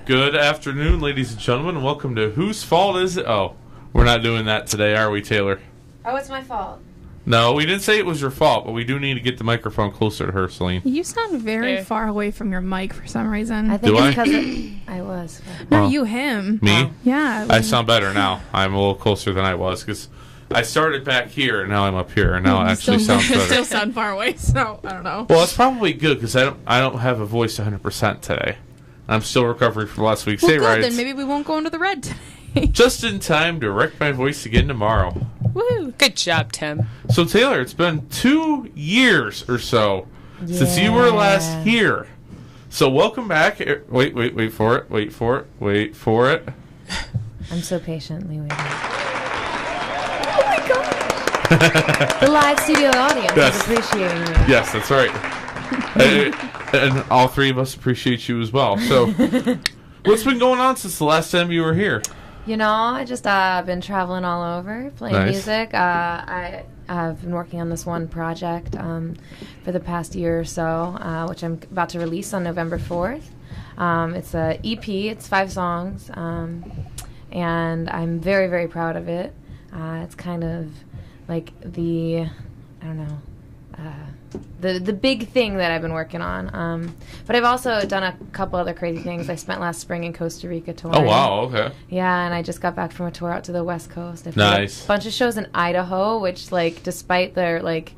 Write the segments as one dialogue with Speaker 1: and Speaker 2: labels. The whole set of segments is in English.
Speaker 1: Good afternoon, ladies and gentlemen, and welcome to Whose Fault Is It? Oh, we're not doing that today, are we, Taylor?
Speaker 2: Oh, it's my fault.
Speaker 1: No, we didn't say it was your fault, but we do need to get the microphone closer to her, Celine.
Speaker 3: You sound very far away from your mic for some reason.
Speaker 2: I think it's because I was.
Speaker 3: No, you, him.
Speaker 1: Me?
Speaker 3: Oh. Yeah.
Speaker 1: I sound better now. I'm a little closer than I was, because I started back here, and now I'm up here, and now it actually sounds better.
Speaker 3: Still sound far away, so I don't know.
Speaker 1: Well, it's probably good, because I don't have a voice 100% today. I'm still recovering from last week's
Speaker 3: well,
Speaker 1: day
Speaker 3: good,
Speaker 1: rides.
Speaker 3: then maybe we won't go into the red today.
Speaker 1: Just in time to wreck my voice again tomorrow.
Speaker 3: Woo!
Speaker 4: Good job, Tim.
Speaker 1: So, Taylor, it's been 2 years or so since you were last here. So, welcome back. Wait for it. Wait for it.
Speaker 2: I'm so patiently waiting.
Speaker 3: Oh my god!
Speaker 2: The live studio audience is appreciating you.
Speaker 1: Yes, that's right. and all three of us appreciate you as well. So, what's been going on since the last time you were here?
Speaker 2: You know, I just been traveling all over, playing music. I've been working on this one project for the past year or so, which I'm about to release on November 4th. It's an EP. It's 5 songs, and I'm very, very proud of it. It's kind of like the big thing that I've been working on. But I've also done a couple other crazy things. I spent last spring in Costa Rica touring.
Speaker 1: Oh, wow, okay.
Speaker 2: Yeah, and I just got back from a tour out to the West Coast. I
Speaker 1: played
Speaker 2: a bunch of shows in Idaho, which, like, despite their, like,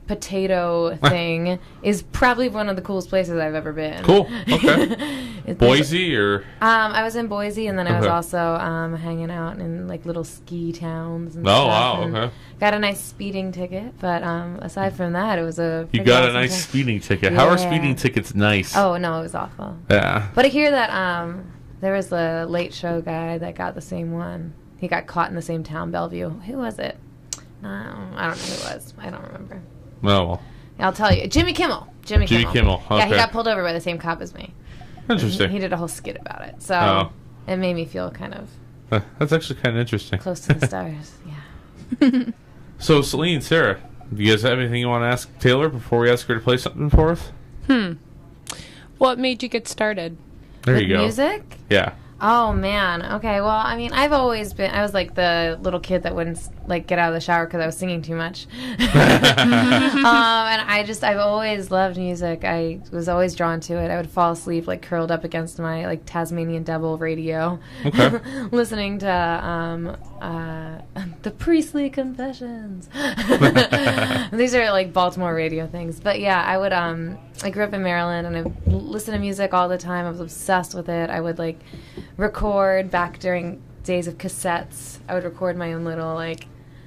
Speaker 2: potato thing, is probably one of the coolest places I've ever been.
Speaker 1: Cool, okay. Boise, or?
Speaker 2: I was in Boise, and then I was also hanging out in, like, little ski towns and stuff.
Speaker 1: Oh, wow, okay.
Speaker 2: Got a nice speeding ticket, but aside from that, it was a
Speaker 1: You got
Speaker 2: awesome
Speaker 1: a nice
Speaker 2: thing.
Speaker 1: speeding ticket.
Speaker 2: Yeah.
Speaker 1: How are speeding tickets nice?
Speaker 2: Oh, no, it was awful.
Speaker 1: Yeah.
Speaker 2: But I hear that there was a late show guy that got the same one. He got caught in the same town, Bellevue. Who was it? I don't know who it was. I don't remember.
Speaker 1: Oh, well.
Speaker 2: I'll tell you. Jimmy Kimmel. Jimmy Kimmel.
Speaker 1: Okay.
Speaker 2: Yeah, he got pulled over by the same cop as me.
Speaker 1: Interesting.
Speaker 2: He did a whole skit about it. So it made me feel kind of...
Speaker 1: That's actually kind of interesting.
Speaker 2: Close to the stars, yeah.
Speaker 1: So, Celine, Sarah, do you guys have anything you want to ask Taylor before we ask her to play something for us?
Speaker 4: What made you get started?
Speaker 1: There you go.
Speaker 2: Music?
Speaker 1: Yeah.
Speaker 2: Oh, man. Okay, well, I mean, I've always been... I was like the little kid that wouldn't, like, get out of the shower because I was singing too much. And I've always loved music. I was always drawn to it. I would fall asleep, like, curled up against my, like, Tasmanian Devil radio.
Speaker 1: Okay.
Speaker 2: Listening to, the Priestley Confessions. These are, like, Baltimore radio things. But, yeah, I would, I grew up in Maryland, and I listened to music all the time. I was obsessed with it. I would, like... record back during days of cassettes. I would record my own little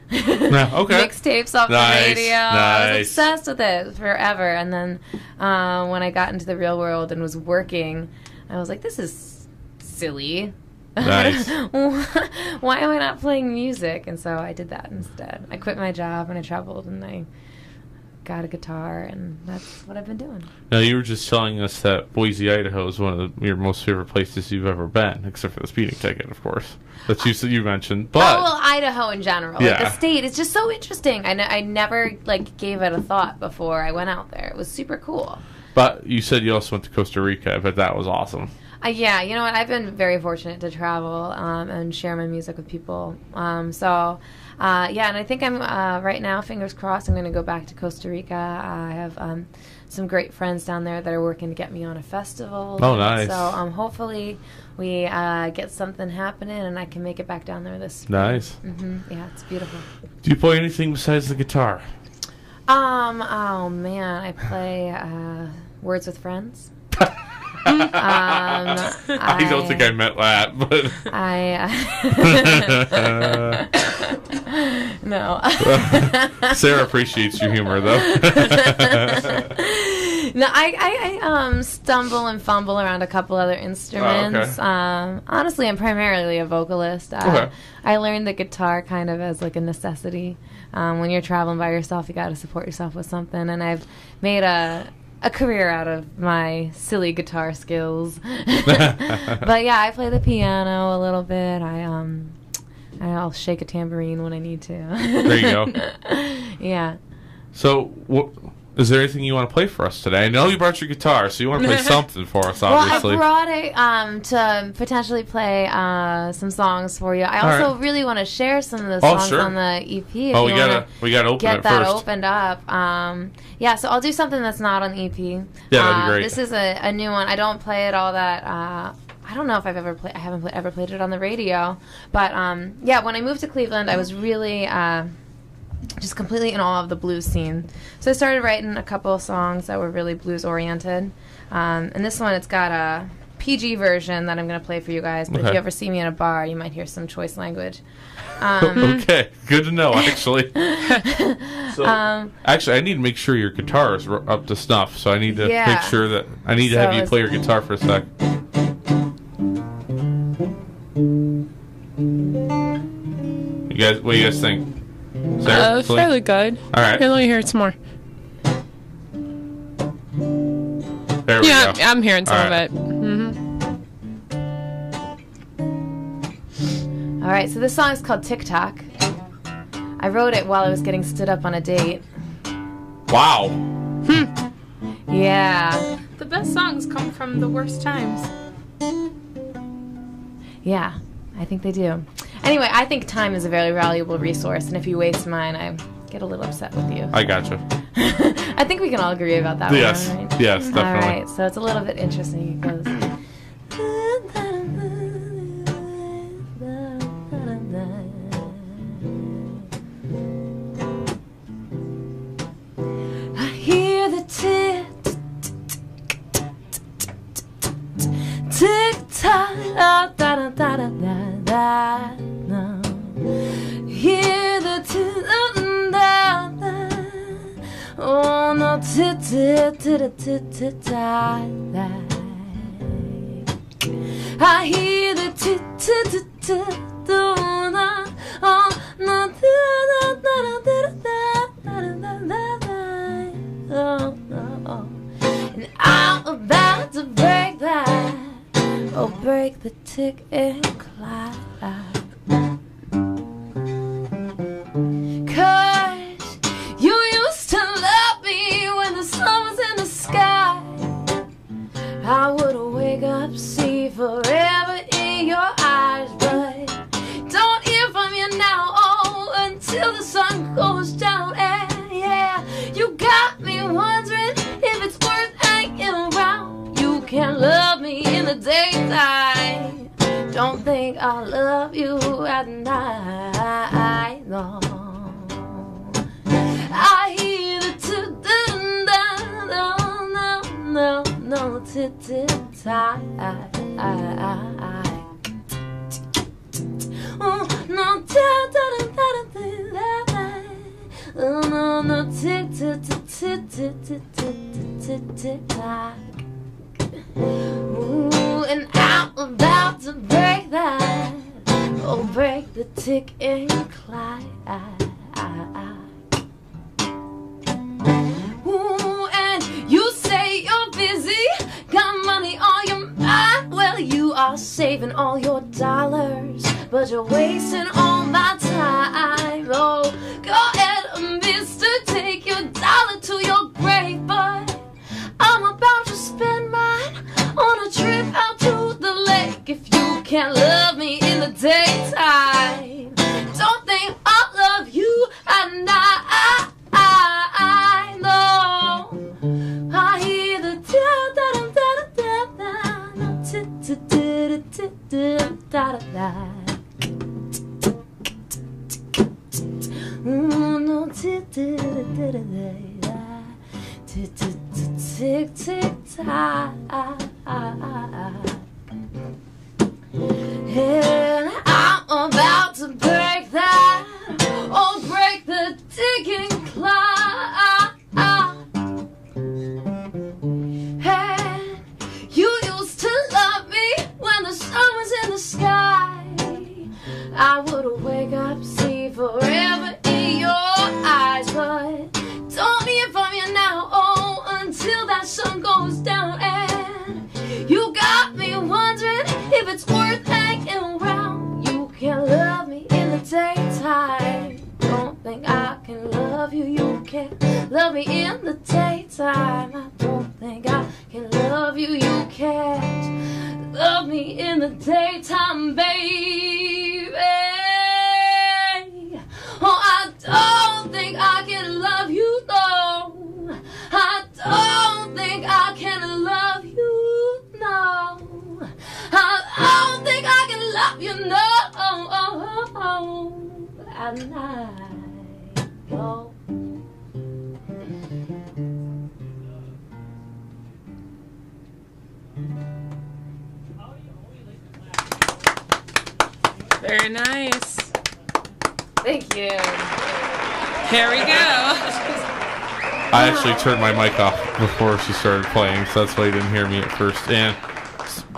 Speaker 2: mixtapes off the radio. I was obsessed with it forever. And then when I got into the real world and was working, I was like, this is silly.
Speaker 1: Nice.
Speaker 2: Why am I not playing music? And so I did that instead. I quit my job and I traveled and I got a guitar, and that's what I've been doing.
Speaker 1: Now, you were just telling us that Boise, Idaho is one of your most favorite places you've ever been, except for the speeding ticket, of course, that you mentioned. But
Speaker 2: Idaho in general.
Speaker 1: Yeah.
Speaker 2: Like, the state, it's just so interesting. I never, like, gave it a thought before I went out there. It was super cool.
Speaker 1: But you said you also went to Costa Rica. I bet that was awesome.
Speaker 2: Yeah, you know what? I've been very fortunate to travel and share my music with people. And I think I'm, right now, fingers crossed, I'm going to go back to Costa Rica. I have some great friends down there that are working to get me on a festival.
Speaker 1: Oh, nice.
Speaker 2: So hopefully we get something happening and I can make it back down there this spring.
Speaker 1: Nice.
Speaker 2: Mm-hmm. Yeah, it's beautiful.
Speaker 1: Do you play anything besides the guitar?
Speaker 2: Oh, man, I play Words with Friends.
Speaker 1: I don't think I meant that, but
Speaker 2: no.
Speaker 1: Sarah appreciates your humor, though.
Speaker 2: No, I stumble and fumble around a couple other instruments.
Speaker 1: Okay.
Speaker 2: Honestly, I'm primarily a vocalist.
Speaker 1: Okay.
Speaker 2: I learned the guitar kind of as like a necessity. When you're traveling by yourself, you got to support yourself with something, and I've made a career out of my silly guitar skills. But yeah, I play the piano a little bit. I'll shake a tambourine when I need to.
Speaker 1: There you go.
Speaker 2: Yeah.
Speaker 1: So, is there anything you want to play for us today? I know you brought your guitar, so you want to play something for us, obviously.
Speaker 2: Well, I brought it to potentially play some songs for you. I also really want to share some of the songs on the EP. If
Speaker 1: we gotta open
Speaker 2: get
Speaker 1: it
Speaker 2: that
Speaker 1: first.
Speaker 2: opened up. So I'll do something that's not on the EP.
Speaker 1: Yeah, that'd be great.
Speaker 2: This is a new one. I don't play it all that. I don't know if I've ever played. I haven't ever played it on the radio. But when I moved to Cleveland, I was really just completely in awe of the blues scene. So I started writing a couple of songs that were really blues oriented. And this one, it's got a PG version that I'm going to play for you guys. But if you ever see me in a bar, you might hear some choice language.
Speaker 1: Okay, good to know, actually. Actually, I need to make sure your guitar is up to snuff. So I need to make sure that I need to have you play your guitar for a sec. What do you guys think? Sarah,
Speaker 4: fairly good.
Speaker 1: All right.
Speaker 4: Here, let me hear it some more.
Speaker 1: There we go.
Speaker 4: I'm hearing some of it.
Speaker 2: All right, so this song is called Tick Tock. I wrote it while I was getting stood up on a date.
Speaker 1: Wow.
Speaker 2: Yeah.
Speaker 3: The best songs come from the worst times.
Speaker 2: Yeah, I think they do. Anyway, I think time is a very valuable resource, and if you waste mine, I get a little upset with you.
Speaker 1: I gotcha.
Speaker 2: I think we can all agree about that one, right?
Speaker 1: Yes, definitely.
Speaker 2: All right, so it's a little bit interesting. It goes... I hear the tick-tock, da-da-da-da-da-da. Hear the tick-tock, oh no, tick-tock. I hear the tick-tock, oh no, and I'm about to break that. Oh, break the tick and clock. 'Cause you used to love me when the sun was in the sky. I would wake up, see forever in your eyes, but don't hear from you now, until the sun goes down. And yeah, you got me wondering if it's worth hanging around. You can't love me in the daytime. Don't think I'll love you at night, no. I hear the no, tick-tock. Oh, no, oh, no, tick-tock. Ooh, and I'm about to break that. Oh, break the tick and clock. Ooh, and you say you're busy, got money on your mind. Well, you are saving all your dollars, but you're wasting all my time. Oh, go ahead, mister, take your dollar to your grave, but I'm about to spend mine on a trip out to the lake. If you can't love me in the daytime, don't think I'll love you at night. I know. I hear the da-da-da-da-da-da. No, tick-tock. And I'm about to break that. Oh, break the ticking clock. And you used to love me when the sun was in the sky. I would wake up, see forever in your eyes, but don't hear from you now, until that sun goes down. And you got love me in the daytime, baby. Oh, I don't think I can love you, no. I don't think I can love you, no. I don't think I can love you, no. At night, oh.
Speaker 4: Very nice.
Speaker 2: Thank you.
Speaker 4: Here we go.
Speaker 1: I actually turned my mic off before she started playing, so that's why you didn't hear me at first. And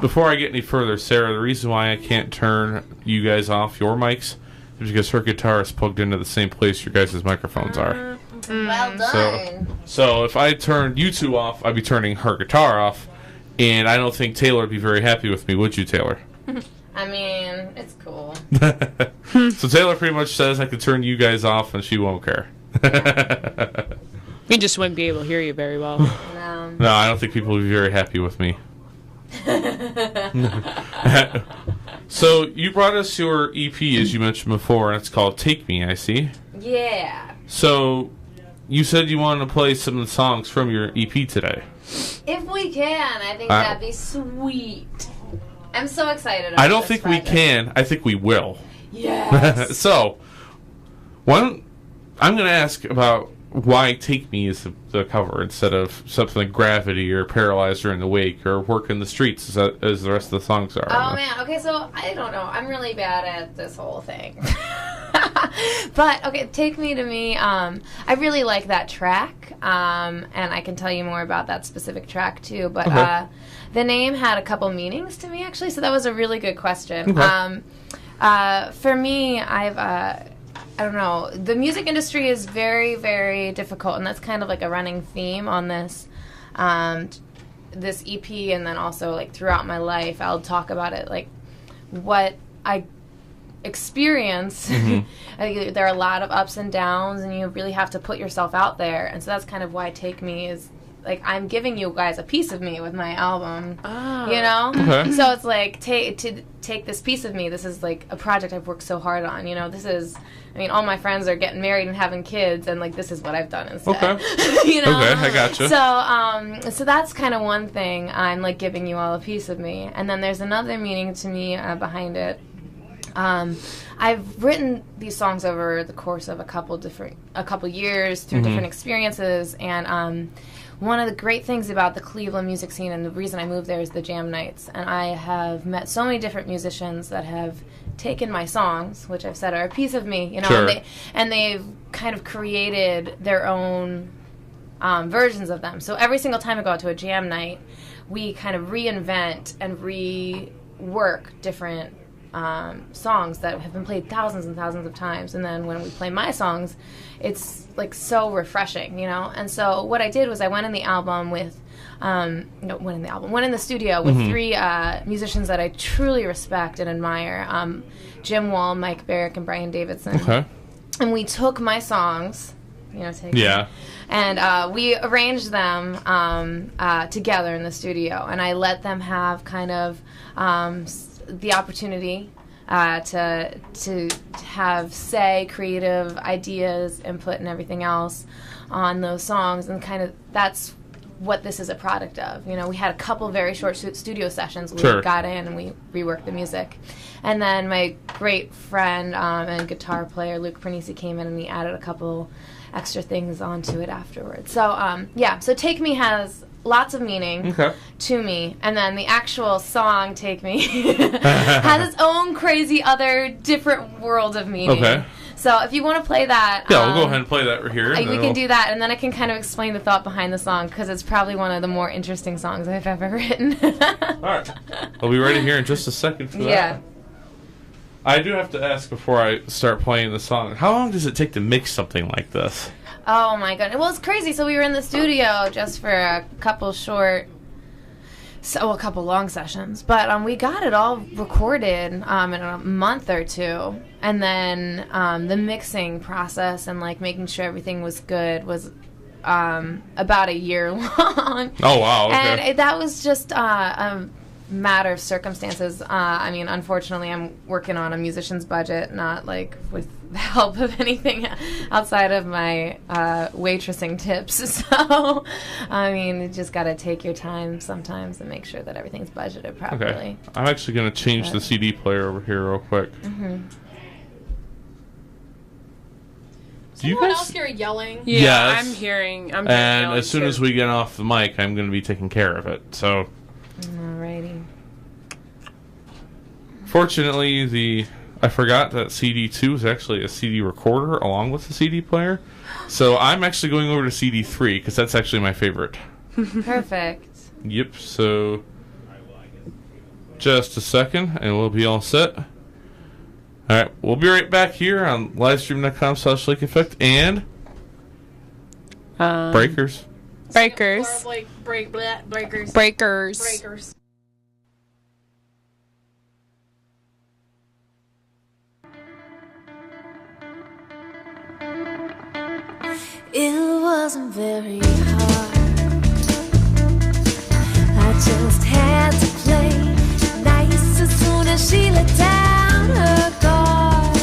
Speaker 1: before I get any further, Sarah, the reason why I can't turn you guys off your mics is because her guitar is plugged into the same place your guys' microphones are.
Speaker 2: Well done.
Speaker 1: So if I turned you two off, I'd be turning her guitar off, and I don't think Taylor would be very happy with me, would you, Taylor?
Speaker 2: I mean, it's cool.
Speaker 1: So Taylor pretty much says I could turn you guys off, and she won't care.
Speaker 4: We just wouldn't be able to hear you very well.
Speaker 2: No.
Speaker 1: No, I don't think people would be very happy with me. So you brought us your EP, as you mentioned before, and it's called Take Me, I see.
Speaker 2: Yeah.
Speaker 1: So you said you wanted to play some of the songs from your EP today.
Speaker 2: If we can, I think that'd be sweet. I'm so excited about
Speaker 1: I don't
Speaker 2: this
Speaker 1: think
Speaker 2: project.
Speaker 1: we can. I think we will.
Speaker 2: Yes.
Speaker 1: So, I'm going to ask about why Take Me is the cover instead of something like Gravity or Paralyzed or In the Wake or Work in the Streets as the rest of the songs are.
Speaker 2: Oh, man. Okay, so I don't know. I'm really bad at this whole thing. But, okay, Take Me to Me, I really like that track, and I can tell you more about that specific track, too. But the name had a couple meanings to me, actually, so that was a really good question.
Speaker 1: Okay.
Speaker 2: For me, I don't know. The music industry is very, very difficult, and that's kind of like a running theme on this this EP, and then also like throughout my life, I'll talk about it, like what I experience. I think there are a lot of ups and downs, and you really have to put yourself out there, and so that's kind of why Take Me is. Like, I'm giving you guys a piece of me with my album, you know?
Speaker 1: Okay.
Speaker 2: So it's like, to take this piece of me, this is like a project I've worked so hard on, you know? This is, I mean, all my friends are getting married and having kids, and like, this is what I've done instead.
Speaker 1: Okay.
Speaker 2: You know?
Speaker 1: Okay, I gotcha.
Speaker 2: So that's kind of one thing. I'm like giving you all a piece of me. And then there's another meaning to me behind it. I've written these songs over the course of a couple years through different experiences, and one of the great things about the Cleveland music scene, and the reason I moved there, is the jam nights. And I have met so many different musicians that have taken my songs, which I've said are a piece of me, you know,
Speaker 1: Sure.
Speaker 2: and they've kind of created their own versions of them. So every single time I go out to a jam night, we kind of reinvent and rework different songs that have been played thousands and thousands of times, and then when we play my songs, it's like so refreshing, you know. And so what I did was I went in the studio with three musicians that I truly respect and admire, Jim Wall, Mike Barrick, and Brian Davidson.
Speaker 1: Okay.
Speaker 2: And we took my songs, you know,
Speaker 1: Yeah.
Speaker 2: and we arranged them together in the studio, and I let them have kind of the opportunity to have creative ideas, input, and everything else on those songs, and kind of that's what this is a product of. You know, we had a couple very short studio sessions where we got in and we reworked the music, and then my great friend and guitar player Luke Pernisi came in and he added a couple extra things onto it afterwards. So so Take Me has lots of meaning to me, and then the actual song Take Me has its own crazy other different world of meaning.
Speaker 1: Okay.
Speaker 2: So if you want to play that,
Speaker 1: Yeah, we'll go ahead and play that right here.
Speaker 2: we can do that, and then I can kind of explain the thought behind the song, because it's probably one of the more interesting songs I've ever written.
Speaker 1: All right. I'll be ready here in just a second for that.
Speaker 2: Yeah.
Speaker 1: I do have to ask before I start playing the song, how long does it take to mix something like this?
Speaker 2: Oh my goodness. Well, it's crazy. So we were in the studio just for a couple a couple long sessions, but we got it all recorded in a month or two, and then the mixing process and like making sure everything was good was about a year long.
Speaker 1: Oh wow! Okay.
Speaker 2: And that was just matter of circumstances. I mean, unfortunately, I'm working on a musician's budget, not like with the help of anything outside of my waitressing tips. So, I mean, you just got to take your time sometimes and make sure that everything's budgeted properly.
Speaker 1: Okay. I'm actually going to change the CD player over here real quick.
Speaker 2: Mm-hmm.
Speaker 3: Is anyone else here yelling?
Speaker 4: Yeah,
Speaker 1: Yes.
Speaker 4: I'm hearing
Speaker 1: And
Speaker 4: yelling
Speaker 1: as soon
Speaker 4: too.
Speaker 1: as we get off the mic, I'm going to be taking care of it. So,
Speaker 2: Alrighty.
Speaker 1: fortunately, I forgot that CD2 is actually a CD recorder along with the CD player. So I'm actually going over to CD3 because that's actually my favorite.
Speaker 2: Perfect.
Speaker 1: Yep, so just a second and we'll be all set. Alright, we'll be right back here on livestream.com/Lake Effect and Breakers.
Speaker 4: Breakers.
Speaker 3: Or like breakers.
Speaker 4: Breakers.
Speaker 3: Breakers.
Speaker 5: It wasn't very hard. I just had to play nice as soon as she let down her guard.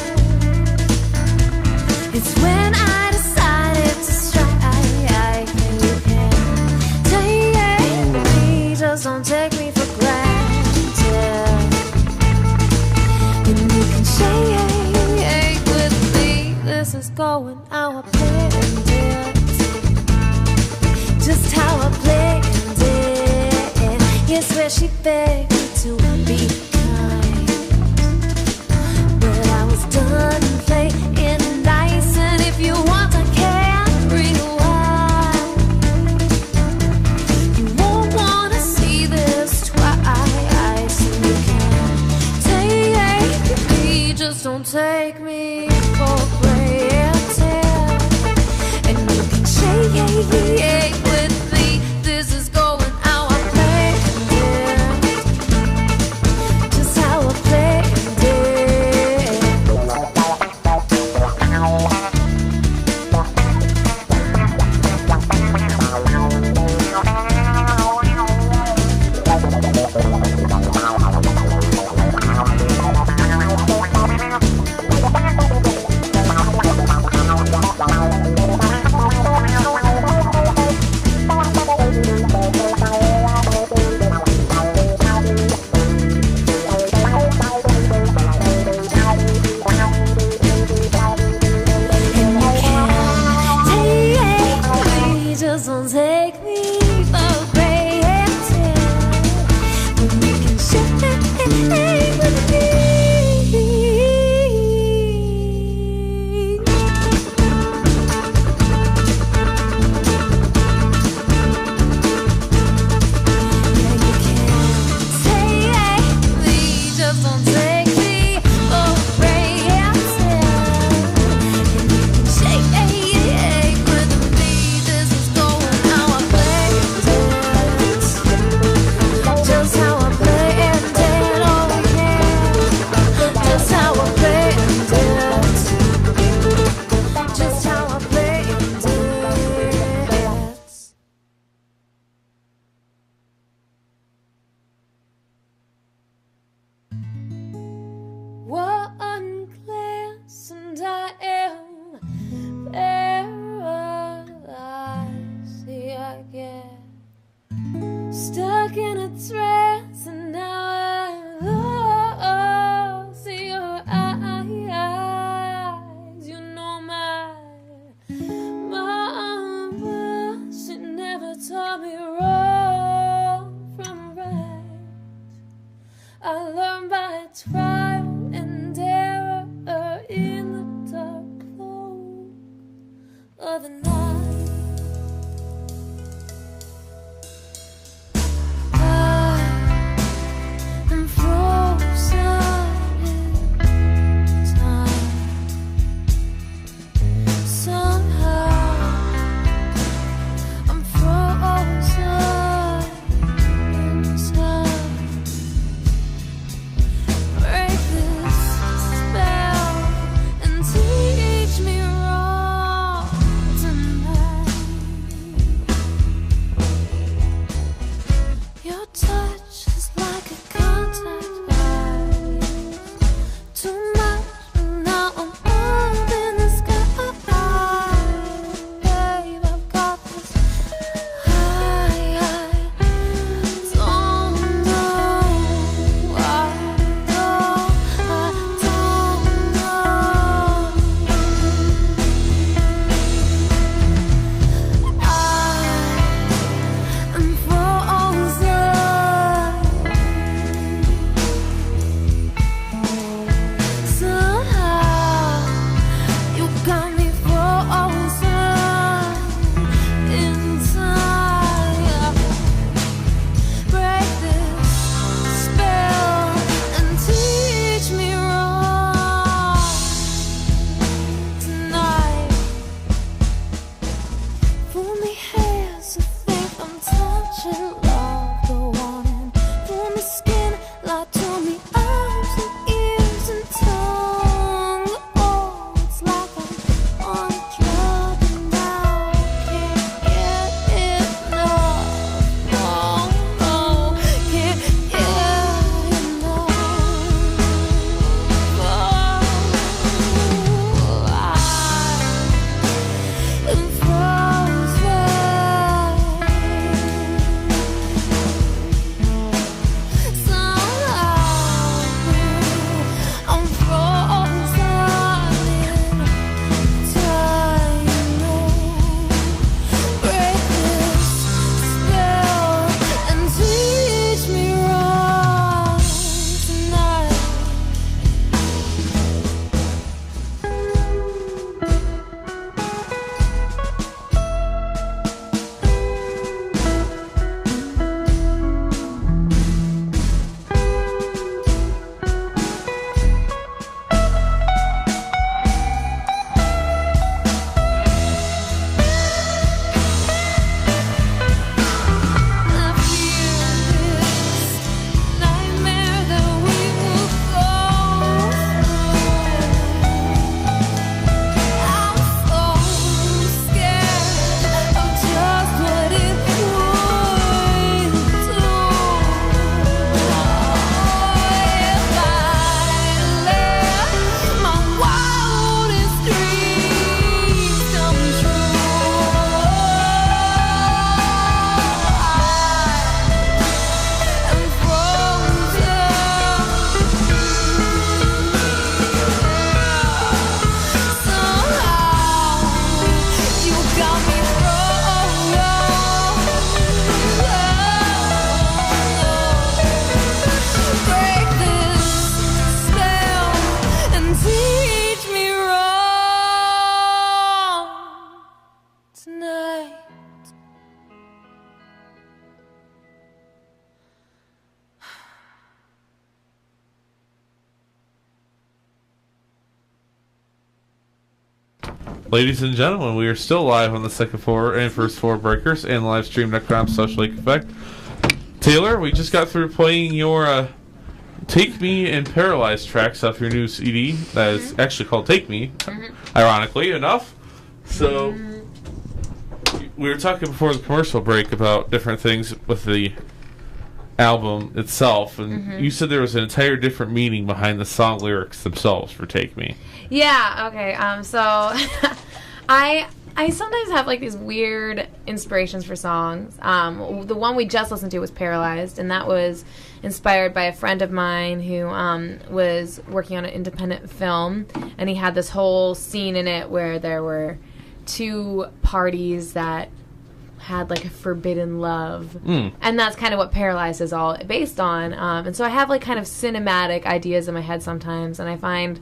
Speaker 5: It's when I decided to strike. You can take me, just don't take me for granted. And you can shake with me. This is going how I planned it. Just how I planned it. Yes, where she begged me to be kind, but I was done playing nice. And if you want, I can rewind. You won't wanna see this twice. And you can take me, just don't take me for granted. And you can shake with me. This is going how I planned it. Just how I planned it. Just don't take me for granted. When you can shake with me. Yeah, you can take me, just don't take me for granted. And you can shake with me. This is going how I planned it. Just how I planned it. Oh yeah. Just how I planned it. Just how I planned it. One glance and I am paralyzed. See, I get stuck in a trance, and now I'm lost in your eyes. You know my mama, she never taught me wrong from right. I learned by trial and error in the dark cloak of the night. I am frozen in time. Somehow I'm frozen in time. Break this spell and teach me wrong tonight.
Speaker 1: Ladies and gentlemen, we are still live on the second floor and first floor breakers and livestream.com/Social Lake Effect. Taylor, we just got through playing your Take Me and Paralyzed tracks off your new CD that is actually called Take Me, ironically enough. So, we were talking before the commercial break about different things with the album itself, and you said there was an entire different meaning behind the song lyrics themselves for Take Me.
Speaker 2: Yeah, okay. So I sometimes have like these weird inspirations for songs. The one we just listened to was Paralyzed, and that was inspired by a friend of mine who was working on an independent film, and he had this whole scene in it where there were two parties that had like a forbidden love, and that's kind of what Paralyzed is all based on. And so I have like kind of cinematic ideas in my head sometimes, and I find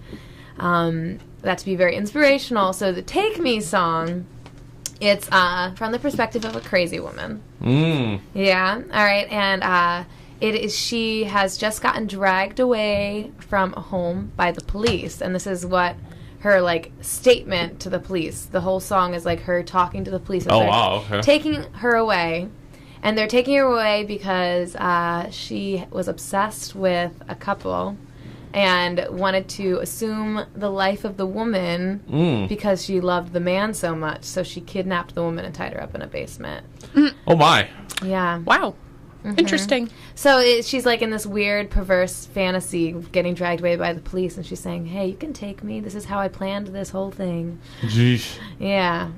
Speaker 2: that to be very inspirational. So the Take Me song, it's from the perspective of a crazy woman. Yeah, all right, and it is, she has just gotten dragged away from a home by the police, and this is what her like statement to the police. The whole song is like her talking to the police.
Speaker 1: Oh wow! Okay.
Speaker 2: Taking her away, and they're taking her away because she was obsessed with a couple and wanted to assume the life of the woman because she loved the man so much. So she kidnapped the woman and tied her up in a basement.
Speaker 1: Oh my!
Speaker 2: Yeah.
Speaker 4: Wow. Interesting.
Speaker 2: So she's like in this weird, perverse fantasy of getting dragged away by the police, and she's saying, "Hey, you can take me. This is how I planned this whole thing."
Speaker 1: Jeez.
Speaker 2: Yeah.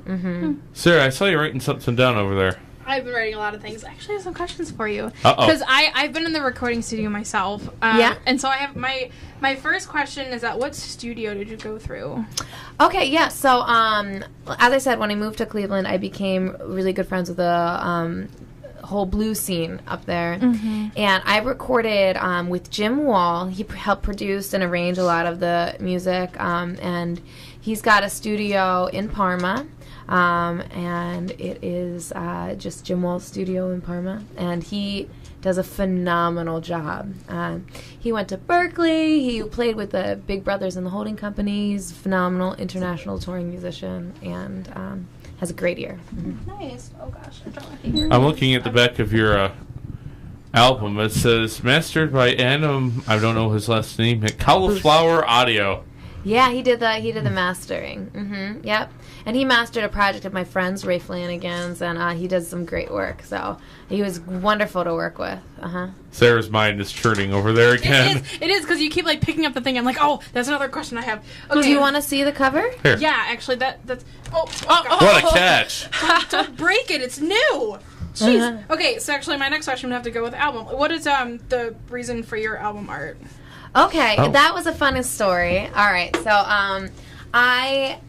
Speaker 1: Sarah, I saw you writing something down over there.
Speaker 3: I've been writing a lot of things. I actually have some questions for you.
Speaker 1: Uh-oh.
Speaker 3: Because I've been in the recording studio myself.
Speaker 2: Yeah.
Speaker 3: And so I have my first question is that what studio did you go through?
Speaker 2: Okay, yeah. So, as I said, when I moved to Cleveland, I became really good friends with the whole blues scene up there. And I recorded with Jim Wall. He helped produce and arrange a lot of the music. And he's got a studio in Parma. And it is just Jim Wall's studio in Parma. And he does a phenomenal job. He went to Berkeley. He played with the Big Brothers and the Holding Company. He's a phenomenal international touring musician and has a great ear.
Speaker 3: Nice. Oh gosh, I dropped my finger.
Speaker 1: I'm looking at the back of your album. It says mastered by Adam. I don't know his last name. Cauliflower Audio.
Speaker 2: Yeah, he did the mastering. Yep. And he mastered a project of my friend's, Ray Flanagan's, and he does some great work. So he was wonderful to work with.
Speaker 1: Sarah's mind is churning over there again.
Speaker 3: It is because you keep like picking up the thing. I'm like, oh, that's another question I have. Okay.
Speaker 2: Do you want to see the cover?
Speaker 1: Here.
Speaker 3: Yeah, actually, that's.
Speaker 1: What a catch!
Speaker 3: Don't break it. It's new. Jeez. Okay, so actually, my next question would have to go with album. What is the reason for your album art?
Speaker 2: Okay, that was a funny story. All right, so I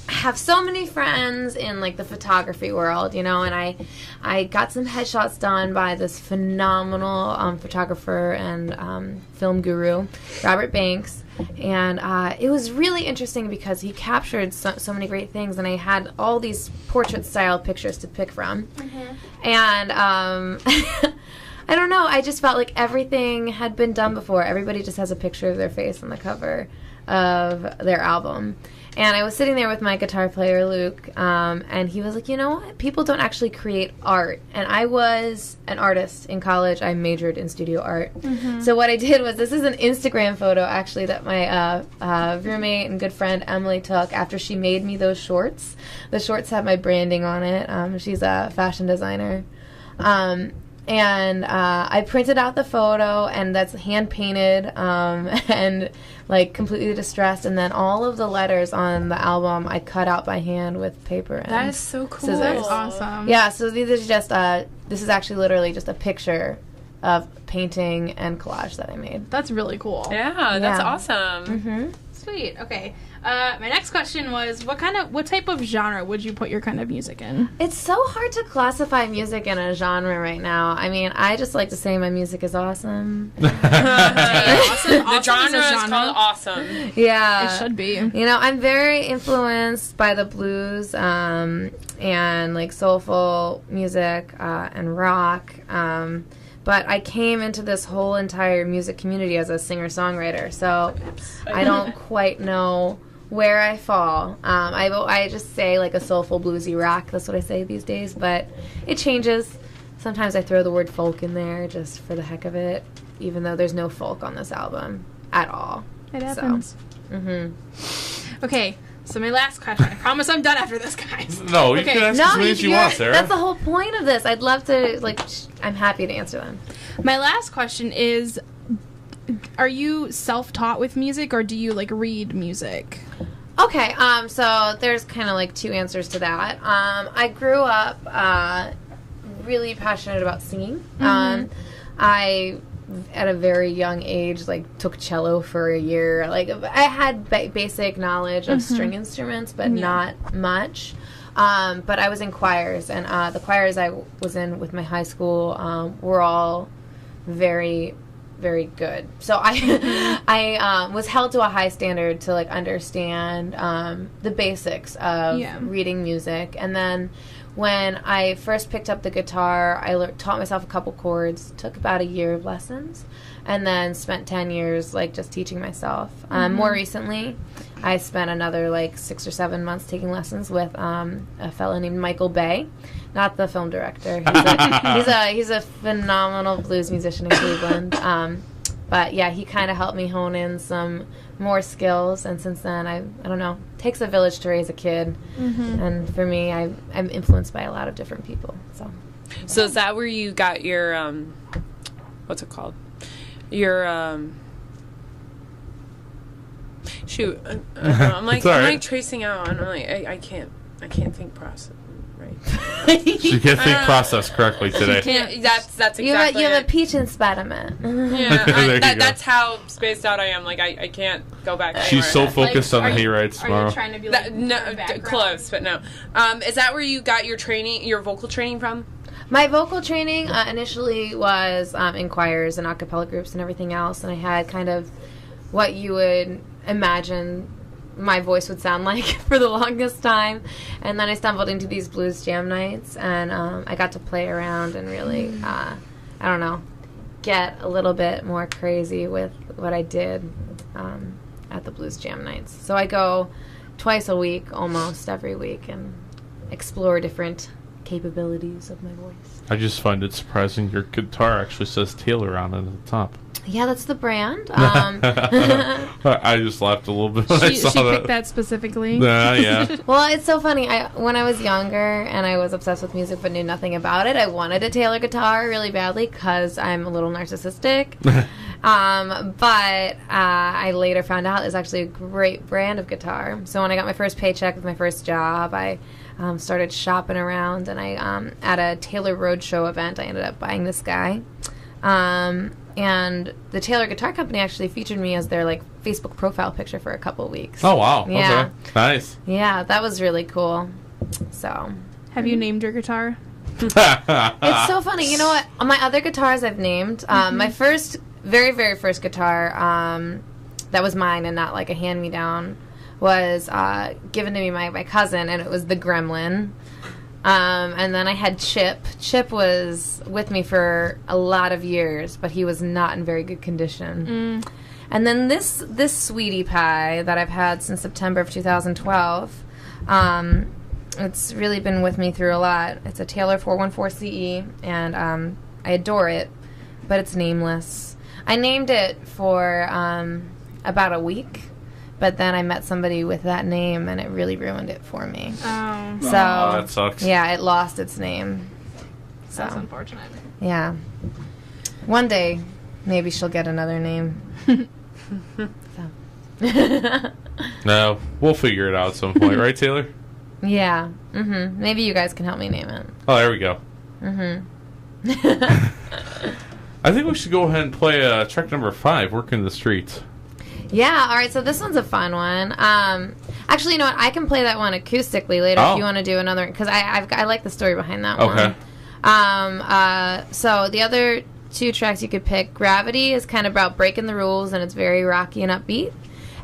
Speaker 2: have so many friends in like the photography world, you know, and I got some headshots done by this phenomenal photographer and film guru, Robert Banks, and it was really interesting because he captured so many great things, and I had all these portrait-style pictures to pick from, and I don't know, I just felt like everything had been done before. Everybody just has a picture of their face on the cover of their album. And I was sitting there with my guitar player, Luke, and he was like, you know what? People don't actually create art. And I was an artist in college. I majored in studio art. So what I did was, this is an Instagram photo, actually, that my roommate and good friend Emily took after she made me those shorts. The shorts have my branding on it. She's a fashion designer. And I printed out the photo, and that's hand painted and like completely distressed. And then all of the letters on the album I cut out by hand with paper and
Speaker 3: That is so cool.
Speaker 2: scissors.
Speaker 3: That's awesome.
Speaker 2: Yeah, so these are just this is actually literally just a picture of painting and collage that I made.
Speaker 3: That's really cool.
Speaker 4: Yeah, that's awesome.
Speaker 3: Sweet. Okay. My next question was, what type of genre would you put your kind of music in?
Speaker 2: It's so hard to classify music in a genre right now. I mean, I just like to say my music is awesome.
Speaker 4: The genre is called awesome.
Speaker 2: Yeah.
Speaker 3: It should be.
Speaker 2: You know, I'm very influenced by the blues and like soulful music and rock. But I came into this whole entire music community as a singer-songwriter, so I don't quite know where I fall. I just say like a soulful bluesy rock. That's what I say these days, but it changes. Sometimes I throw the word folk in there just for the heck of it, even though there's no folk on this album at all.
Speaker 3: It happens.
Speaker 2: So,
Speaker 3: Okay, so my last question. I promise I'm done after this, guys.
Speaker 1: No, you can ask as many as you want, Sarah.
Speaker 2: That's the whole point of this. I'd love to, I'm happy to answer them.
Speaker 3: My last question is, are you self-taught with music, or do you, read music?
Speaker 2: Okay, so there's kind of, two answers to that. I grew up really passionate about singing. I, at a very young age, took cello for a year. I had basic knowledge of string instruments, but not much. But I was in choirs, and the choirs I was in with my high school were all very, very good. So I was held to a high standard to understand the basics of reading music. And then when I first picked up the guitar, I taught myself a couple chords, took about a year of lessons, and then spent 10 years just teaching myself. More recently, I spent another 6 or 7 months taking lessons with a fellow named Michael Bay, not the film director. He's a phenomenal blues musician in Cleveland. But yeah, he kind of helped me hone in some more skills, and since then, I don't know, it takes a village to raise a kid, and for me, I'm influenced by a lot of different people.
Speaker 4: So is that where you got your what's it called? Your shoot, I'm tracing out, and I can't think process. Right.
Speaker 1: She can't think process correctly today.
Speaker 4: That's exactly
Speaker 2: you have a peach impediment.
Speaker 4: Yeah, that's how spaced out I am. I can't go back anywhere.
Speaker 1: She's so focused on the hayrides tomorrow.
Speaker 3: Are you trying to be
Speaker 4: no, close, but no. Is that where you got your training, your vocal training from?
Speaker 2: My vocal training initially was in choirs and a cappella groups and everything else, and I had kind of what you would imagine my voice would sound like for the longest time. And then I stumbled into these blues jam nights, and I got to play around and really, I don't know, get a little bit more crazy with what I did at the blues jam nights. So I go twice a week, almost every week, and explore different capabilities of my voice.
Speaker 1: I just find it surprising your guitar actually says Taylor on it at the top.
Speaker 2: Yeah, that's the brand.
Speaker 1: I just laughed a little bit when I saw that.
Speaker 3: She picked that specifically.
Speaker 1: Yeah.
Speaker 2: Well, it's so funny. When I was younger and I was obsessed with music but knew nothing about it, I wanted a Taylor guitar really badly because I'm a little narcissistic. But I later found out it's actually a great brand of guitar. So when I got my first paycheck with my first job, I started shopping around, and I at a Taylor Roadshow event, I ended up buying this guy. And the Taylor Guitar Company actually featured me as their Facebook profile picture for a couple of weeks.
Speaker 1: Oh wow!
Speaker 2: Yeah,
Speaker 1: okay. Nice.
Speaker 2: Yeah, that was really cool. So,
Speaker 3: have you named your guitar?
Speaker 2: It's so funny. You know what? My other guitars I've named. My very, very first guitar that was mine and not a hand-me-down was given to me by my cousin, and it was the Gremlin. And then I had Chip. Chip was with me for a lot of years, but he was not in very good condition. And then this sweetie pie that I've had since September of 2012, it's really been with me through a lot. It's a Taylor 414CE, and I adore it, but it's nameless. I named it for about a week. But then I met somebody with that name, and it really ruined it for me.
Speaker 3: Oh.
Speaker 2: So
Speaker 1: that sucks.
Speaker 2: Yeah, it lost its name. So,
Speaker 3: that's unfortunate.
Speaker 2: Yeah. One day, maybe she'll get another name.
Speaker 1: No, we'll figure it out at some point, right, Taylor?
Speaker 2: Yeah. Maybe you guys can help me name it.
Speaker 1: Oh, there we go. I think we should go ahead and play track number 5, Working the Streets.
Speaker 2: Yeah, all right, so this one's a fun one. Actually, you know what? I can play that one acoustically later if you want to do another, because I like the story behind that one.
Speaker 1: Okay.
Speaker 2: So the other 2 tracks you could pick, Gravity is kind of about breaking the rules, and it's very rocky and upbeat.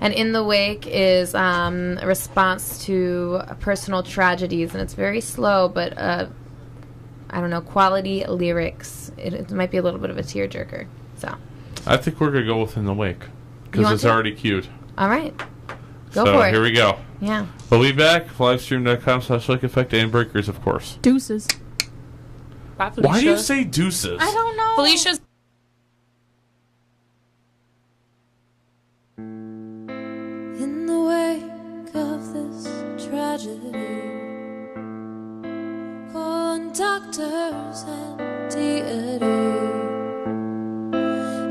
Speaker 2: And In the Wake is a response to personal tragedies, and it's very slow, but, I don't know, quality lyrics. It might be a little bit of a tearjerker. So
Speaker 1: I think we're going to go with In the Wake. Because it's already cute.
Speaker 2: All right. Go
Speaker 1: so
Speaker 2: for it.
Speaker 1: Here we go.
Speaker 2: Yeah.
Speaker 1: We'll be back. Livestream.com/LikeEffect and breakers, of course.
Speaker 3: Deuces.
Speaker 4: Bye, Felicia.
Speaker 1: Why do you say deuces?
Speaker 3: I don't know.
Speaker 4: Felicia's
Speaker 5: In the wake of this tragedy, call on doctors and deity.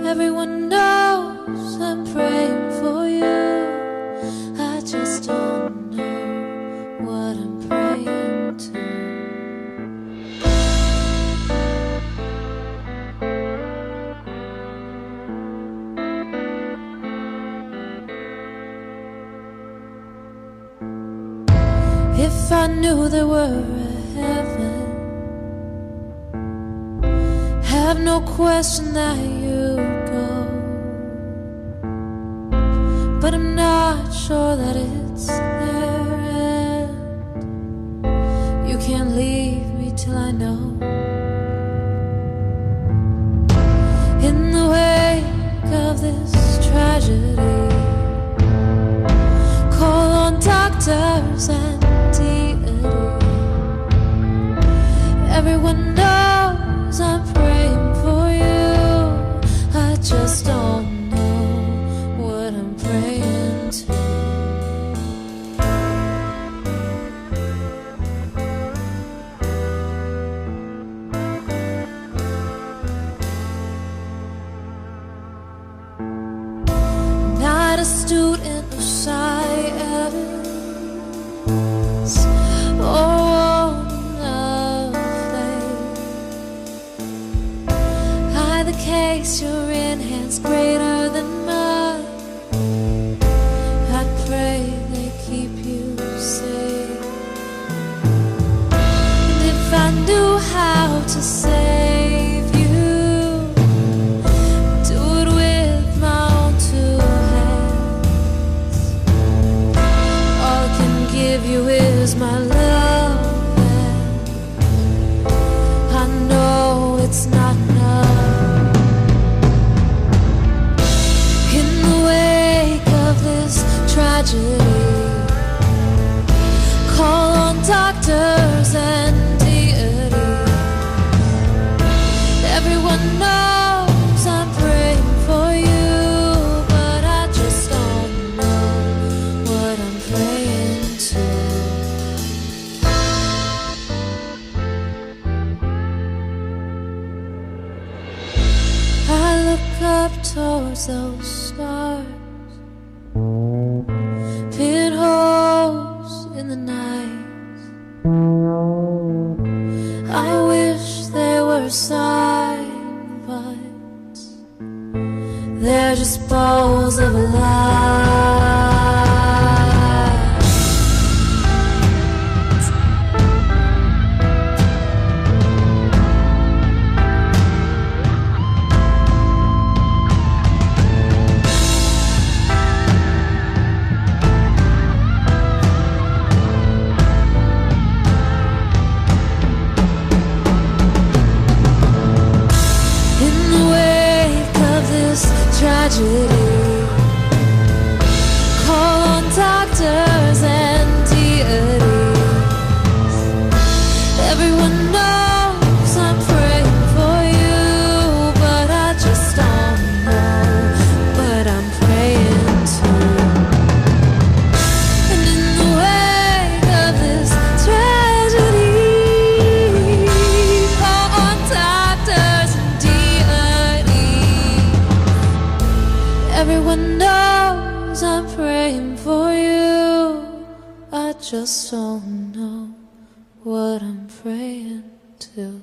Speaker 5: Everyone knows I'm praying for you. I just don't know what I'm praying to. If I knew there were a heaven, have no question that you'd go. But I'm not sure that it's there, and you can't leave me till I know. In the wake of this tragedy, call on doctors and everyone knows I'm praying for you. I just don't know what I'm praying to. Not a student of science or case you're in hands greater than mine. I pray they keep you safe. And if I knew how to save you, do it with my own two hands. All I can give you is my love, and I know it's not enough. Tragedy, call on doctors and deities. Everyone knows I'm praying for you, but I just don't know what I'm praying to. I look up towards those stars, pinholes in the night. I wish they were a sign, but they're just balls of light. Tragedy, call on doctors and deities. Everyone knows I'm praying for you, but I just don't know what I'm praying to. And in the wake of this tragedy, call on doctors and deities. Everyone knows I'm praying for you. I just don't know what I'm praying to.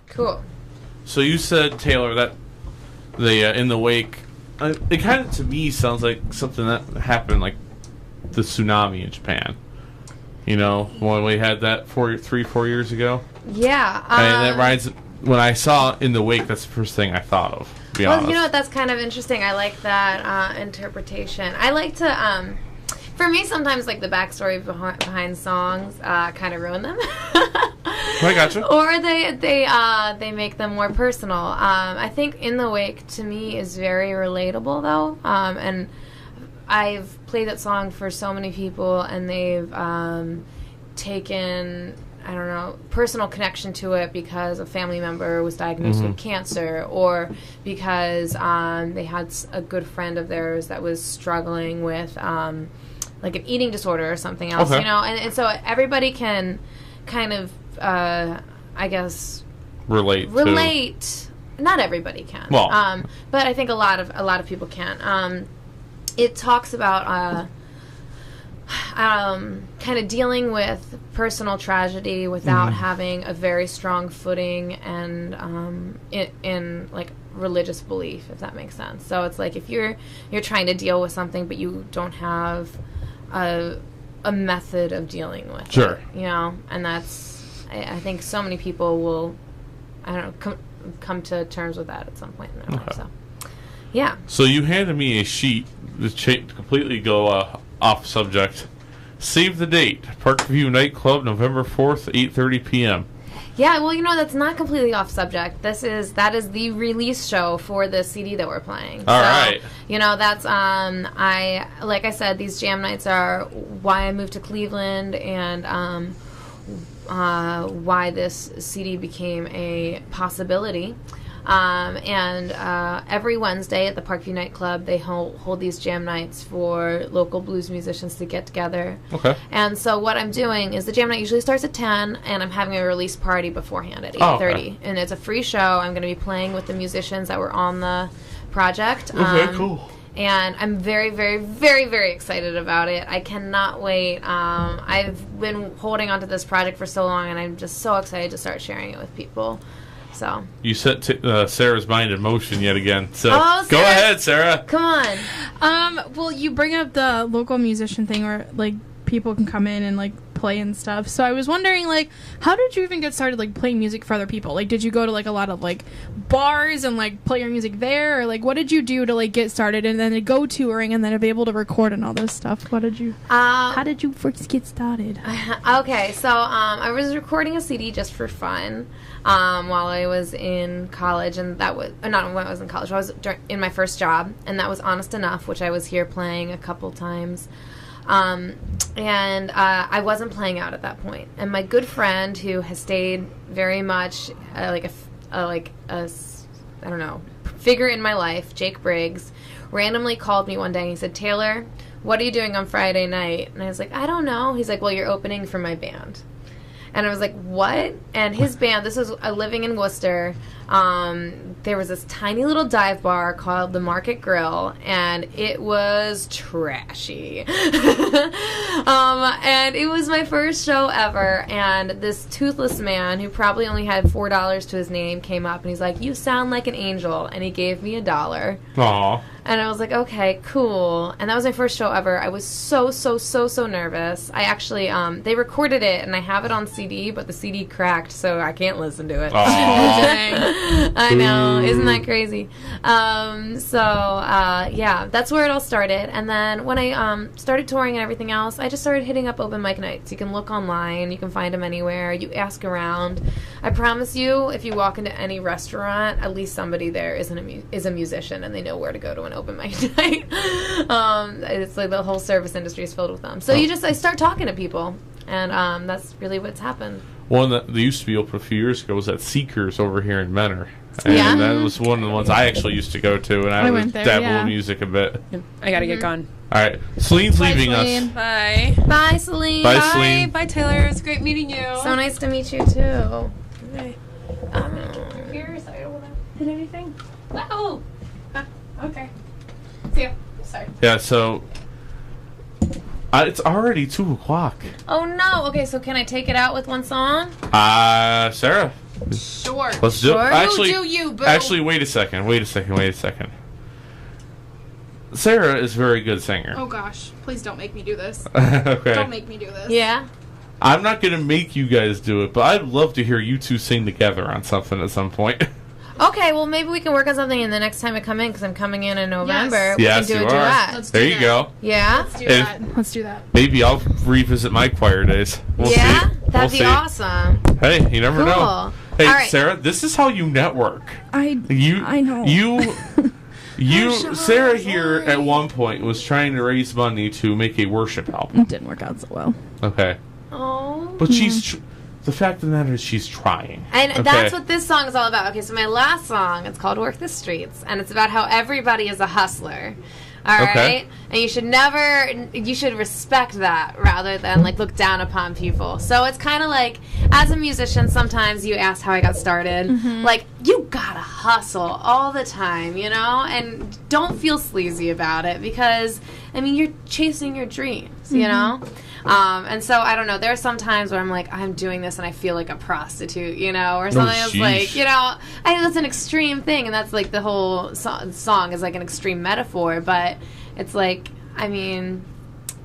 Speaker 2: Cool.
Speaker 1: So you said, Taylor, that the in the wake, it kind of to me sounds like something that happened like the tsunami in Japan. You know, when we had that 4 years ago.
Speaker 2: Yeah.
Speaker 1: And that rides. When I saw In the Wake, that's the first thing I thought of. To be honest.
Speaker 2: Well, you know what? That's kind of interesting. I like that interpretation. I like to, for me, sometimes like the backstory behind songs kind of ruin them.
Speaker 1: I gotcha.
Speaker 2: Or they make them more personal. I think In the Wake to me is very relatable though, and I've played that song for so many people, and they've taken, I don't know, personal connection to it because a family member was diagnosed with cancer, or because they had a good friend of theirs that was struggling with like an eating disorder or something else,
Speaker 1: Okay.
Speaker 2: you know, and so everybody can kind of, I guess,
Speaker 1: Relate.
Speaker 2: Not everybody can,
Speaker 1: Well.
Speaker 2: but I think a lot of people can. It talks about kind of dealing with personal tragedy without having a very strong footing and in like religious belief, if that makes sense. So it's like if you're trying to deal with something but you don't have a method of dealing with
Speaker 1: Sure.
Speaker 2: it, you know, and that's I think so many people will, I don't know, come to terms with that at some point in their life. So yeah.
Speaker 1: So you handed me a sheet to completely go off subject. Save the date. Parkview Nightclub, November 4th, 8:30 p.m.
Speaker 2: Yeah, well, you know, that's not completely off subject. That is the release show for the CD that we're playing.
Speaker 1: All right.
Speaker 2: You know, that's like I said, these jam nights are why I moved to Cleveland and why this CD became a possibility. And every Wednesday at the Parkview Nightclub, they hold these jam nights for local blues musicians to get together.
Speaker 1: Okay.
Speaker 2: And so what I'm doing is the jam night usually starts at 10, and I'm having a release party beforehand at 8:30.
Speaker 1: Oh, okay.
Speaker 2: And it's a free show. I'm going to be playing with the musicians that were on the project.
Speaker 1: Okay, cool.
Speaker 2: And I'm very, very, very, very excited about it. I cannot wait. I've been holding on to this project for so long, and I'm just so excited to start sharing it with people. So
Speaker 1: You set Sarah's mind in motion yet again. So
Speaker 2: Oh,
Speaker 1: go
Speaker 2: Sarah.
Speaker 1: ahead, Sarah.
Speaker 2: come on.
Speaker 3: Well, you bring up the local musician thing where, like, people can come in and, like, play and stuff. So I was wondering, like, how did you even get started, like, playing music for other people? Like, did you go to, like, a lot of, like, bars and, like, play your music there? Or, like, what did you do to, like, get started and then to go touring and then to be able to record and all this stuff? What did you... how did you first get started?
Speaker 2: Okay, so I was recording a CD just for fun while I was in college, and that was not when I was in college. I was in my first job, and that was Honest Enough, which I was here playing a couple times. And I wasn't playing out at that point. And my good friend, who has stayed very much like a I don't know, figure in my life, Jake Briggs, randomly called me one day and he said, "Taylor, what are you doing on Friday night?" And I was like, "I don't know." He's like, "Well, you're opening for my band." And I was like, "What?" And his band, this was living in Worcester. There was this tiny little dive bar called the Market Grill, and it was trashy. And it was my first show ever, and this toothless man who probably only had $4 to his name came up, and he's like, "You sound like an angel," and he gave me $1.
Speaker 1: Aw.
Speaker 2: And I was like, okay, cool. And that was my first show ever. I was so nervous. I actually, they recorded it, and I have it on CD, but the CD cracked, so I can't listen to it.
Speaker 1: Aw.
Speaker 2: I know. Isn't that crazy? Yeah, that's where it all started. And then when I started touring and everything else, I just started hitting up open mic nights. You can look online. You can find them anywhere. You ask around. I promise you, if you walk into any restaurant, at least somebody there is a musician, and they know where to go to an open mic night. It's like the whole service industry is filled with them. So I start talking to people, and that's really what's happened.
Speaker 1: One that they used to be open a few years ago was at Seekers over here in Menor. And
Speaker 2: Yeah.
Speaker 1: that was one of the ones I actually used to go to, and I would
Speaker 3: went there,
Speaker 1: dabble
Speaker 3: yeah.
Speaker 1: in music a bit.
Speaker 4: I gotta get going.
Speaker 1: All right, Celine's leaving us.
Speaker 4: Bye.
Speaker 2: Bye, Celine.
Speaker 1: Bye, Celine.
Speaker 4: Bye, Taylor. It's great meeting you.
Speaker 2: So nice to meet you too.
Speaker 3: Here, so I don't want to hit anything. Oh! Okay. See ya. Sorry.
Speaker 1: Yeah, so it's already 2:00.
Speaker 2: Oh no. Okay, so can I take it out with one song?
Speaker 1: Sarah,
Speaker 3: Sure.
Speaker 1: let's do it.
Speaker 2: Sure.
Speaker 1: Actually,
Speaker 3: do you, boo.
Speaker 1: actually, wait a second. Sarah is a very good singer.
Speaker 3: Oh gosh. Please don't make me do this.
Speaker 1: Okay.
Speaker 3: Don't make me do this.
Speaker 2: Yeah.
Speaker 1: I'm not going to make you guys do it, but I'd love to hear you two sing together on something at some point.
Speaker 2: Okay, well maybe we can work on something in the next time I come in, because I'm coming in November.
Speaker 1: Yes,
Speaker 2: we can do
Speaker 1: you
Speaker 2: a
Speaker 1: are.
Speaker 2: duet.
Speaker 3: Let's do
Speaker 1: There you
Speaker 3: that.
Speaker 1: go.
Speaker 2: Yeah.
Speaker 3: Let's do
Speaker 1: And-
Speaker 3: that. Let's do that.
Speaker 1: Maybe I'll revisit my choir days. We'll
Speaker 2: Yeah?
Speaker 1: see.
Speaker 2: That'd be
Speaker 1: see.
Speaker 2: awesome.
Speaker 1: Hey, you never know.
Speaker 2: Cool.
Speaker 1: Hey,
Speaker 2: All right.
Speaker 1: Sarah, this is how you network.
Speaker 3: I know.
Speaker 1: You, Sarah here at one point was trying to raise money to make a worship album.
Speaker 3: It didn't work out so well.
Speaker 1: Okay.
Speaker 2: Oh.
Speaker 1: But the fact of the matter is she's trying.
Speaker 2: And
Speaker 1: Okay.
Speaker 2: that's what this song is all about. Okay, so my last song, it's called Work the Streets, and it's about how everybody is a hustler. All right?
Speaker 1: Okay.
Speaker 2: And you should respect that rather than, like, look down upon people. So it's kind of like, as a musician, sometimes you ask how I got started. Like, you gotta hustle all the time, you know? And don't feel sleazy about it because, I mean, you're chasing your dreams, you know? And so, I don't know, there are some times where I'm like, I'm doing this and I feel like a prostitute, you know, or something that's
Speaker 1: sheesh.
Speaker 2: like, you know, I know that's an extreme thing, and that's like the whole song is like an extreme metaphor, but it's like, I mean,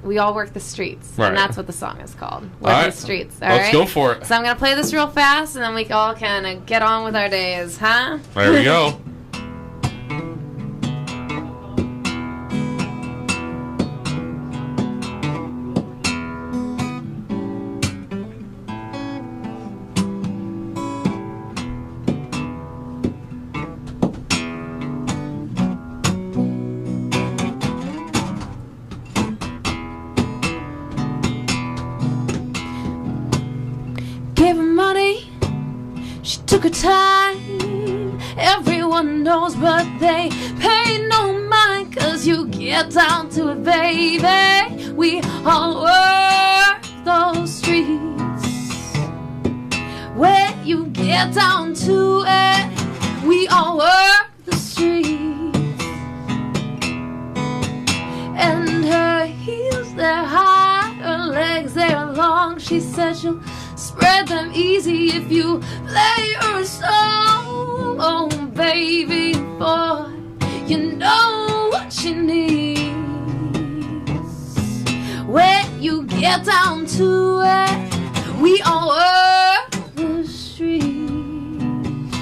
Speaker 2: we all work the streets,
Speaker 1: Right.
Speaker 2: and that's what the song is called,
Speaker 1: All
Speaker 2: Work
Speaker 1: right.
Speaker 2: the Streets,
Speaker 1: Let's go for it.
Speaker 2: So I'm going to play this real fast, and then we all can get on with our days, huh?
Speaker 1: There we go.
Speaker 2: Gave her money, she took her time. Everyone knows, but they pay no mind, 'cause you get down to it, baby. We all work those streets. Where you get down to it, we all work the streets. And her heels, they're high, her legs, they're long. She said she'll spread them easy if you play her song. Oh, baby boy, you know what she needs. When you get down to it, we all work the streets.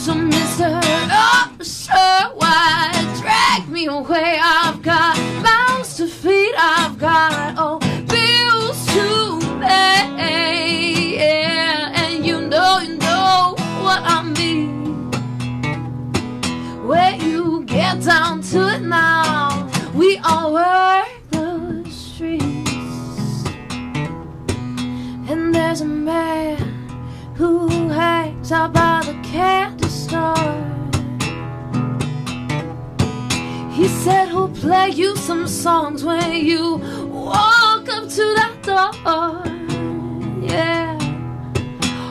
Speaker 2: So, Mr. Officer, why drag me away? I've got mouths to feed, I've got bills to pay, yeah, and you know what I mean. When you get down to it now, we all work the streets. And there's a man who hangs out by the candy store. He said he'll play you some songs when you walk up to that door. Yeah.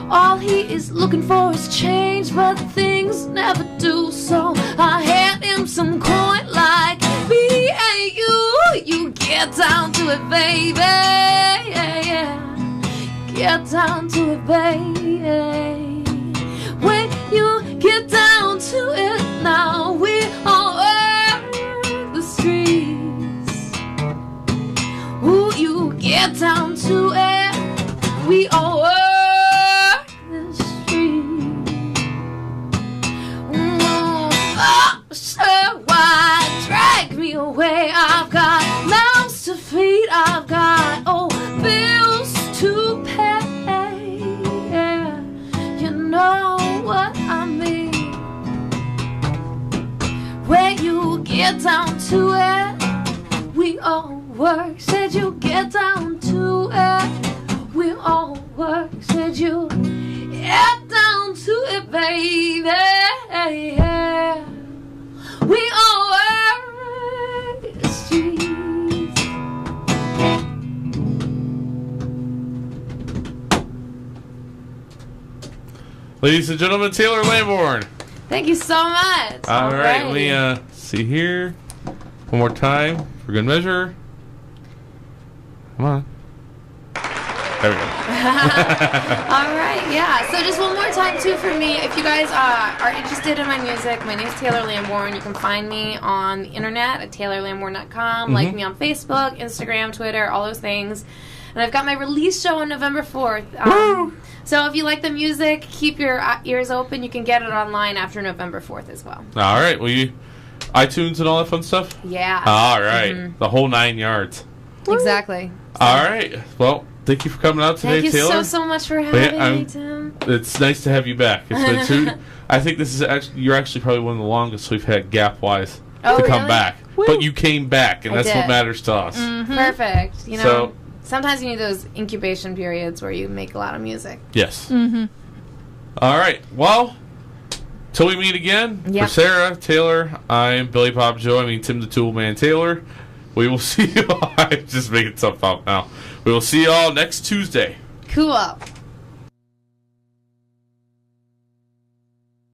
Speaker 2: All he is looking for is change, but things never do. So I hand him some coin like me and you get down to it, baby. Yeah, yeah. Get down to it, baby. When you get down to it now, we all work the streets. Ooh, you get down to it, we all work the streets. Oh, sir, why drag me away? I've got mouths to feed, I've got bills to pay. Yeah, you know what I mean. When you get down to it, we all work. Said you get down to it, we all work. Said you get down to it, baby. Yeah. We all work the streets.
Speaker 1: Ladies and gentlemen, Taylor Lamborn.
Speaker 2: Thank you so much.
Speaker 1: All right,
Speaker 2: Alrighty.
Speaker 1: we see here. One more time for good measure. Come on. There we go.
Speaker 2: All right, yeah. So just one more time, too, for me. If you guys are interested in my music, my name's Taylor Lamborn. You can find me on the internet at taylorlamborn.com. Like me on Facebook, Instagram, Twitter, all those things. And I've got my release show on November 4th. So if you like the music, keep your ears open. You can get it online after November 4th as well.
Speaker 1: All right. Will you iTunes and all that fun stuff?
Speaker 2: Yeah.
Speaker 1: All right. The whole 9 yards.
Speaker 2: Exactly.
Speaker 1: All right. Well, thank you for coming out today,
Speaker 2: Thank you
Speaker 1: Taylor.
Speaker 2: so much for
Speaker 1: Yeah,
Speaker 2: having me, Tim.
Speaker 1: It's nice to have you back. It's been I think this is you're actually probably one of the longest we've had gap-wise
Speaker 2: Oh,
Speaker 1: to come
Speaker 2: really?
Speaker 1: back. But you came back, and
Speaker 2: I
Speaker 1: that's what
Speaker 2: did.
Speaker 1: matters to us.
Speaker 2: Perfect. You know,
Speaker 1: So-
Speaker 2: sometimes you need those incubation periods where you make a lot of music.
Speaker 1: Yes. All right. Well, till we meet again,
Speaker 2: Yep.
Speaker 1: for Sarah, Taylor, I'm Billy Bob Joe. I mean Tim the Toolman Taylor. We will see you all. I'm just making stuff up now. We will see you all next Tuesday.
Speaker 2: Cool.